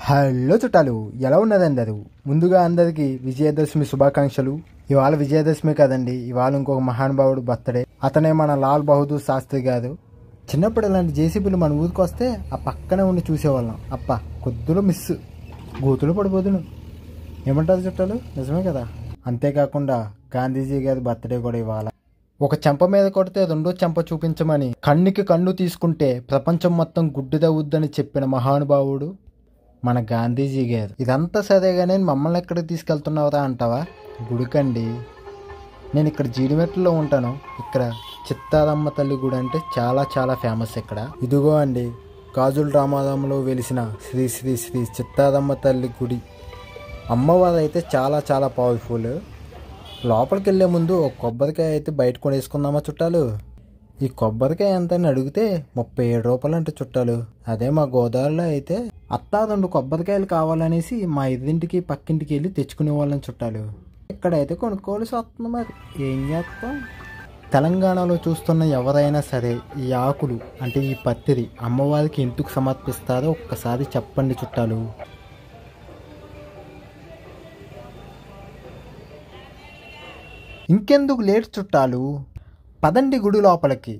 Hello చుట్టాలు, ఎలా ఉన్నదండి? అది ముందుగా అందరికీ విజయదశమి శుభాకాంక్షలు. ఇవాళ విజయదశమి కదండి, ఇవాళ ఇంకొక మహానుభావుడు బర్త్డే. అతనే మన లాల్ బహదూర్ శాస్త్రి గారు. చిన్నప్పుడు ఇలాంటి జేసీబీలు మన ఊరికి వస్తే ఆ పక్కనే ఉండి చూసేవాళ్ళం. అప్ప కొద్దులో మిస్ గోతులు పడిపోదును. ఏమంటారు చుట్టాలు? నిజమే కదా. అంతేకాకుండా గాంధీజీ గారి బర్త్డే కూడా ఇవాళ. ఒక చెంప మీద కొడితే రెండో చెంప చూపించమని, కన్నుకి కన్ను తీసుకుంటే ప్రపంచం మొత్తం గుడ్డిదవుద్దని చెప్పిన మహానుభావుడు మన గాంధీజీ గారు. ఇదంతా సరేగానే మమ్మల్ని ఎక్కడికి తీసుకెళ్తున్నావురా అంటావా? గుడికండి. నేను ఇక్కడ జీడిమెట్లలో ఉంటాను. ఇక్కడ చిత్తారమ్మ తల్లి గుడి అంటే చాలా చాలా ఫేమస్ ఇక్కడ. ఇదిగో అండి, గాజుల రామారంలో వెలిసిన శ్రీ శ్రీ శ్రీ చిత్తారమ్మ తల్లి గుడి. అమ్మవారు అయితే చాలా చాలా పవర్ఫుల్. లోపలికి వెళ్ళే ముందు ఒక కొబ్బరికాయ అయితే బయట కొనేసుకుందామా చుట్టాలు? ఈ కొబ్బరికాయ ఎంత అని అడిగితే 37 రూపాయలు అంటే చుట్టాలు. అదే మా గోదావరిలో అయితే అత్తా 2 కొబ్బరికాయలు కావాలనేసి మా ఎదురింటికి పక్కింటికి వెళ్ళి తెచ్చుకునే వాళ్ళని చుట్టాలు. ఇక్కడైతే కొనుక్కోవాల్సి వస్తుంది. మరి ఏం చేస్తాం? తెలంగాణలో చూస్తున్న ఎవరైనా సరే ఈ ఆకులు అంటే ఈ పత్తిరి అమ్మవారికి ఎందుకు సమర్పిస్తారో ఒక్కసారి చెప్పండి చుట్టాలు. ఇంకెందుకు లేట్ చుట్టాలు, పదండి గుడి లోపలికి.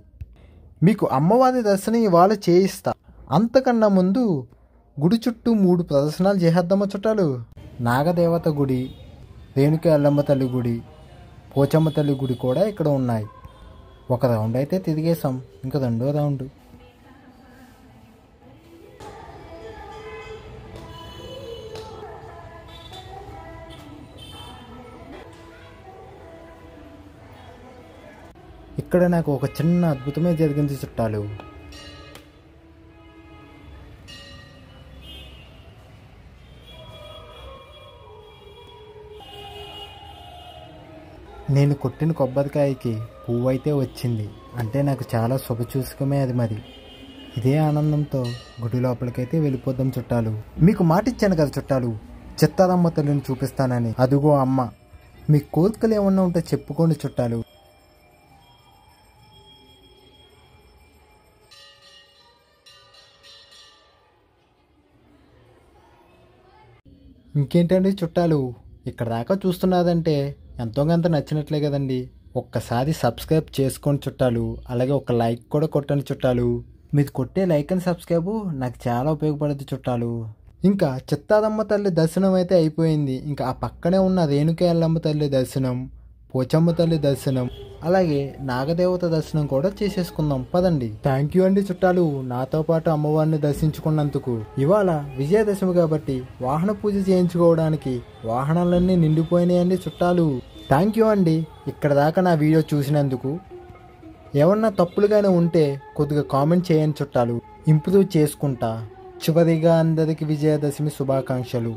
మీకు అమ్మవారి దర్శనం ఇవాళ చేయిస్తా. అంతకన్నా ముందు గుడి చుట్టూ 3 ప్రదర్శనలు చేసేద్దామా చుట్టాలు. నాగదేవత గుడి, రేణుక ఎల్లమ్మ తల్లి గుడి, పోచమ్మ తల్లి గుడి కూడా ఇక్కడ ఉన్నాయి. ఒక రౌండ్ అయితే తిరిగేసాం, ఇంకా రెండో రౌండ్. ఇక్కడ నాకు ఒక చిన్న అద్భుతమే జరిగింది చుట్టాలు. నేను కొట్టిన కొబ్బరికాయకి పువ్వు అయితే వచ్చింది అంటే నాకు చాలా శుభసూచకమే అది. మరి ఇదే ఆనందంతో గుడి లోపలికైతే వెళ్ళిపోదాం చుట్టాలు. మీకు మాట ఇచ్చాను కదా చుట్టాలు, చిత్తారమ్మ తల్లిని చూపిస్తానని. అదుగో అమ్మ. మీ కోరికలు ఏమన్నా ఉంటే చెప్పుకోండి చుట్టాలు. ఇంకేంటండి చుట్టాలు, ఇక్కడ దాకా చూస్తున్నారంటే ఎంతో కొంత నచ్చినట్లే కదండి. ఒక్కసారి సబ్స్క్రైబ్ చేసుకోండి చుట్టాలు. అలాగే ఒక లైక్ కూడా కొట్టండి చుట్టాలు. మీరు కొట్టే లైక్ అండ్ సబ్స్క్రైబ్ నాకు చాలా ఉపయోగపడుతుంది చుట్టాలు. ఇంకా చిత్తారమ్మ తల్లి దర్శనం అయితే అయిపోయింది. ఇంకా ఆ పక్కనే ఉన్న రేణుక ఎల్లమ్మ తల్లి దర్శనం, పోచమ్మ తల్లి దర్శనం, అలాగే నాగదేవత దర్శనం కూడా చేసేసుకుందాం పదండి. థ్యాంక్ యూ అండి చుట్టాలు, నాతో పాటు అమ్మవారిని దర్శించుకున్నందుకు. ఇవాళ విజయదశమి కాబట్టి వాహన పూజ చేయించుకోవడానికి వాహనాలన్నీ నిండిపోయినాయండి చుట్టాలు. థ్యాంక్ యూ అండి ఇక్కడ దాకా నా వీడియో చూసినందుకు. ఏమన్నా తప్పులుగానే ఉంటే కొద్దిగా కామెంట్ చేయండి చుట్టాలు, ఇంప్రూవ్ చేసుకుంటా. చివరిగా అందరికి విజయదశమి శుభాకాంక్షలు.